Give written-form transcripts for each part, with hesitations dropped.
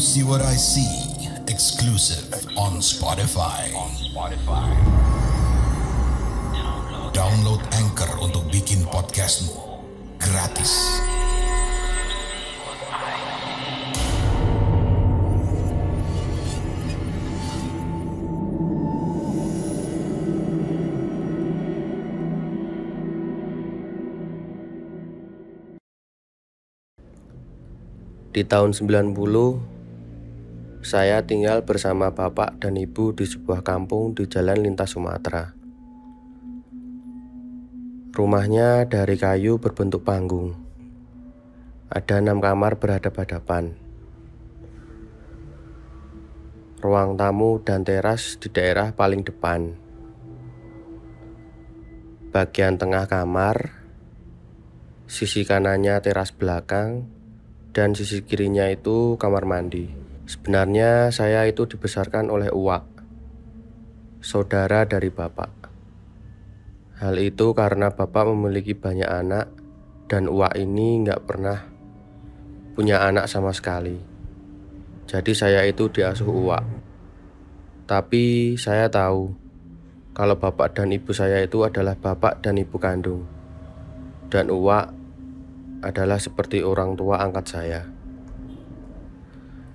See What I See, exclusive on Spotify. Download Anchor untuk bikin podcastmu gratis. Di tahun 90, saya tinggal bersama bapak dan ibu di sebuah kampung di jalan lintas Sumatera. Rumahnya dari kayu berbentuk panggung. Ada 6 kamar berhadap-hadapan. Ruang tamu dan teras di daerah paling depan. Bagian tengah kamar, sisi kanannya teras belakang, dan sisi kirinya itu kamar mandi. Sebenarnya saya itu dibesarkan oleh uwak, saudara dari bapak. Hal itu karena bapak memiliki banyak anak dan uwak ini nggak pernah punya anak sama sekali. Jadi saya itu diasuh uwak. Tapi saya tahu kalau bapak dan ibu saya itu adalah bapak dan ibu kandung. Dan uwak adalah seperti orang tua angkat saya.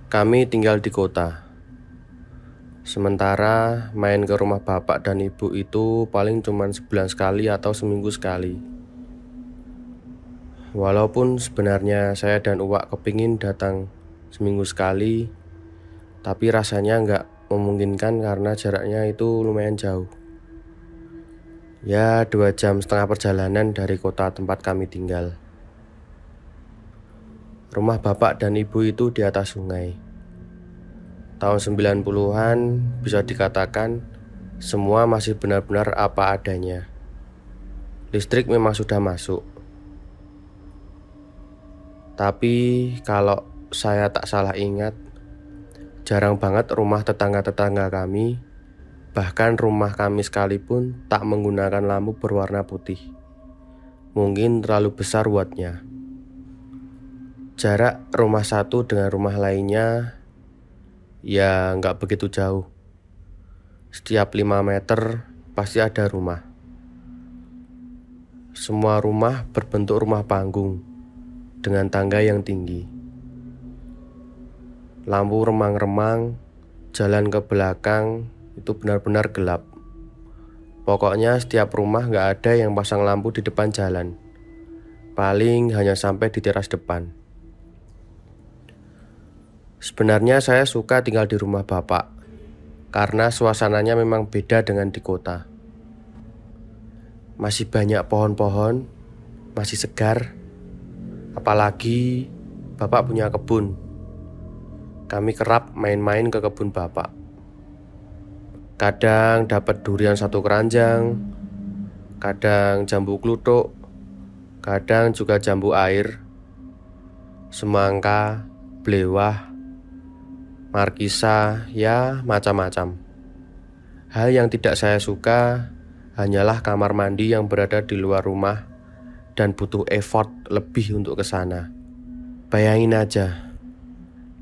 Kami tinggal di kota. Sementara main ke rumah bapak dan ibu itu paling cuma sebulan sekali atau seminggu sekali. Walaupun sebenarnya saya dan uwak kepingin datang seminggu sekali, tapi rasanya nggak memungkinkan karena jaraknya itu lumayan jauh. Ya 2,5 jam perjalanan dari kota tempat kami tinggal. Rumah bapak dan ibu itu di atas sungai. Tahun 90-an bisa dikatakan semua masih benar-benar apa adanya. Listrik memang sudah masuk. Tapi kalau saya tak salah ingat, jarang banget rumah tetangga-tetangga kami, bahkan rumah kami sekalipun tak menggunakan lampu berwarna putih. Mungkin terlalu besar wattnya. Jarak rumah satu dengan rumah lainnya ya nggak begitu jauh. Setiap 5 meter pasti ada rumah. Semua rumah berbentuk rumah panggung dengan tangga yang tinggi. Lampu remang-remang, jalan ke belakang itu benar-benar gelap. Pokoknya setiap rumah nggak ada yang pasang lampu di depan jalan. Paling hanya sampai di teras depan. Sebenarnya saya suka tinggal di rumah bapak, karena suasananya memang beda dengan di kota. Masih banyak pohon-pohon, masih segar. Apalagi bapak punya kebun. Kami kerap main-main ke kebun bapak. Kadang dapat durian 1 keranjang, kadang jambu kluthuk, kadang juga jambu air, semangka, belewah, markisa, ya macam-macam. Hal yang tidak saya suka hanyalah kamar mandi yang berada di luar rumah dan butuh effort lebih untuk ke sana. Bayangin aja,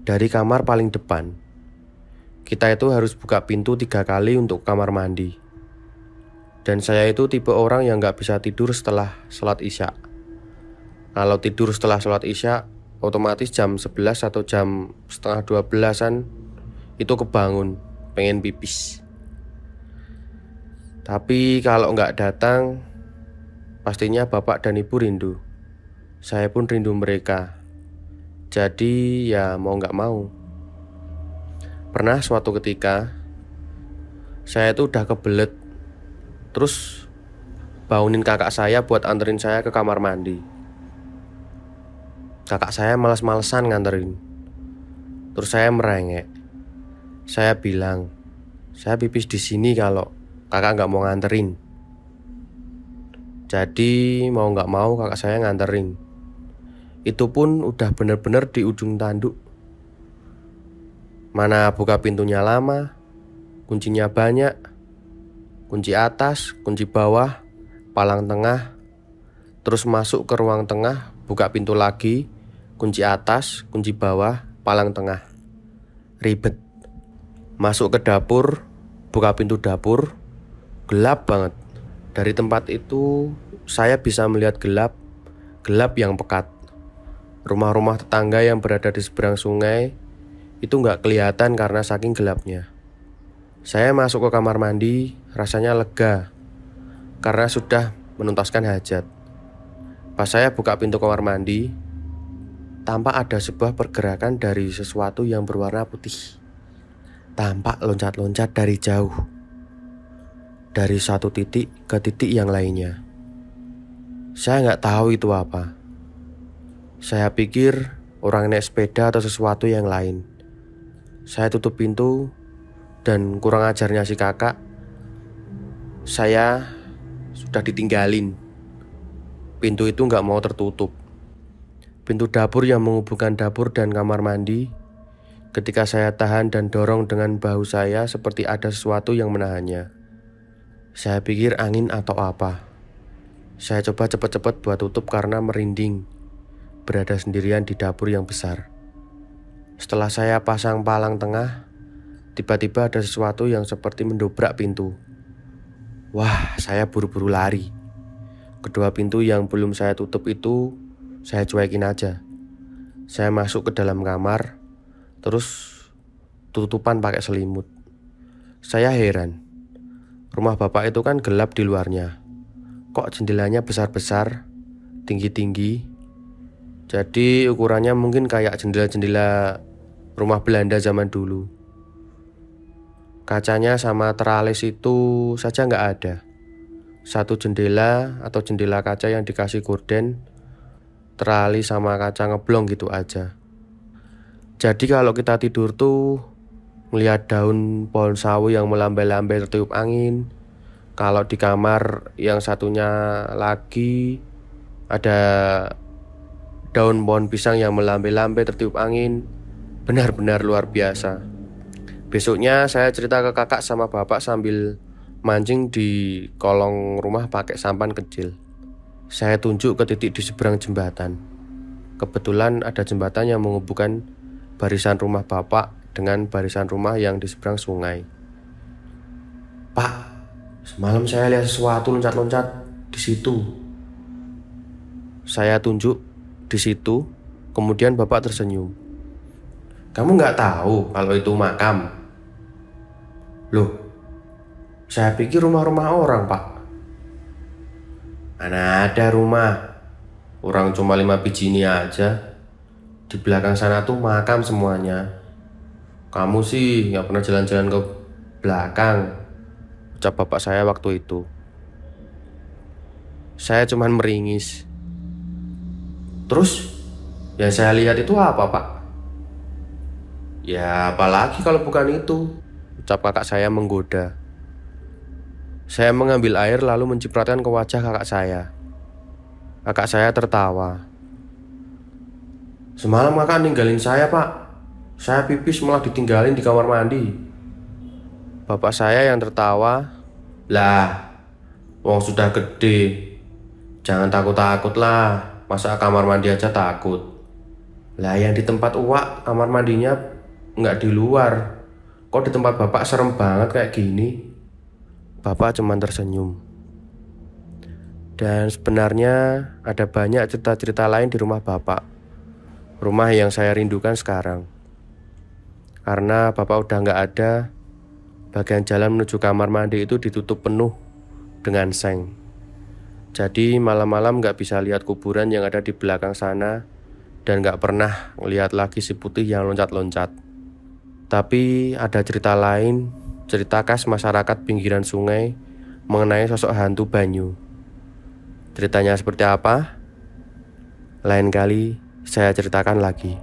dari kamar paling depan, kita itu harus buka pintu 3 kali untuk kamar mandi. Dan saya itu tipe orang yang gak bisa tidur setelah sholat isya. Kalau tidur setelah sholat isya, otomatis jam 11 atau jam setengah 12-an itu kebangun, pengen pipis. Tapi kalau nggak datang, pastinya bapak dan ibu rindu. Saya pun rindu mereka. Jadi ya mau nggak mau. Pernah suatu ketika, saya itu udah kebelet. Terus bangunin kakak saya buat anterin saya ke kamar mandi. Kakak saya malas-malesan nganterin. Terus saya merengek. Saya bilang, saya pipis di sini kalau kakak nggak mau nganterin. Jadi mau nggak mau kakak saya nganterin. Itu pun udah bener-bener di ujung tanduk. Mana buka pintunya lama, kuncinya banyak, kunci atas, kunci bawah, palang tengah. Terus masuk ke ruang tengah, buka pintu lagi, kunci atas, kunci bawah, palang tengah. ribet. Masuk ke dapur, buka pintu dapur, gelap banget. Dari tempat itu saya bisa melihat gelap yang pekat. Rumah-rumah tetangga yang berada di seberang sungai itu nggak kelihatan karena saking gelapnya. Saya masuk ke kamar mandi, rasanya lega karena sudah menuntaskan hajat. Pas saya buka pintu kamar mandi, tampak ada sebuah pergerakan dari sesuatu yang berwarna putih. Tampak loncat-loncat dari jauh, dari satu titik ke titik yang lainnya. Saya nggak tahu itu apa. Saya pikir orang naik sepeda atau sesuatu yang lain. Saya tutup pintu dan kurang ajarnya si kakak, saya sudah ditinggalin. Pintu itu nggak mau tertutup. Pintu dapur yang menghubungkan dapur dan kamar mandi, ketika saya tahan dan dorong dengan bahu saya seperti ada sesuatu yang menahannya. Saya pikir angin atau apa. Saya coba cepat-cepat buat tutup karena merinding berada sendirian di dapur yang besar. Setelah saya pasang palang tengah, tiba-tiba ada sesuatu yang seperti mendobrak pintu. Wah, saya buru-buru lari. Kedua pintu yang belum saya tutup itu saya cuekin aja. Saya masuk ke dalam kamar, terus tutupan pakai selimut. Saya heran. Rumah bapak itu kan gelap di luarnya. Kok jendelanya besar-besar, tinggi-tinggi? Jadi ukurannya mungkin kayak jendela-jendela rumah Belanda zaman dulu. Kacanya sama teralis itu saja nggak ada. Satu jendela atau jendela kaca yang dikasih gorden, teralis sama kaca ngeblong gitu aja. Jadi kalau kita tidur tuh melihat daun pohon sawo yang melambai-lambai tertiup angin. Kalau di kamar yang satunya lagi ada daun pohon pisang yang melambai-lambai tertiup angin. Benar-benar luar biasa. Besoknya saya cerita ke kakak sama bapak sambil mancing di kolong rumah pakai sampan kecil. Saya tunjuk ke titik di seberang jembatan. Kebetulan ada jembatan yang menghubungkan barisan rumah bapak dengan barisan rumah yang di seberang sungai. Pak, semalam saya lihat sesuatu loncat-loncat di situ. Saya tunjuk di situ, kemudian bapak tersenyum. Kamu nggak tahu kalau itu makam? Loh, saya pikir rumah-rumah orang, Pak. Mana ada rumah. Orang cuma 5 biji ini aja. Di belakang sana tuh makam semuanya. Kamu sih nggak pernah jalan-jalan ke belakang, ucap bapak saya waktu itu. Saya cuman meringis. Terus yang saya lihat itu apa, Pak? Ya apalagi kalau bukan itu, ucap kakak saya menggoda. Saya mengambil air lalu mencipratan ke wajah kakak saya. Kakak saya tertawa. Semalam kakak ninggalin saya, Pak. Saya pipis malah ditinggalin di kamar mandi. Bapak saya yang tertawa. Lah, wong sudah gede, jangan takut-takut lah. Masa kamar mandi aja takut? Lah yang di tempat uak kamar mandinya nggak di luar. Kok di tempat bapak serem banget kayak gini? Bapak cuma tersenyum. Dan sebenarnya ada banyak cerita-cerita lain di rumah bapak. Rumah yang saya rindukan sekarang. Karena bapak udah nggak ada, bagian jalan menuju kamar mandi itu ditutup penuh dengan seng. Jadi malam-malam gak bisa lihat kuburan yang ada di belakang sana. Dan gak pernah ngelihat lagi si putih yang loncat-loncat. Tapi ada cerita lain, cerita khas masyarakat pinggiran sungai mengenai sosok hantu Banyu. Ceritanya seperti apa? Lain kali saya ceritakan lagi.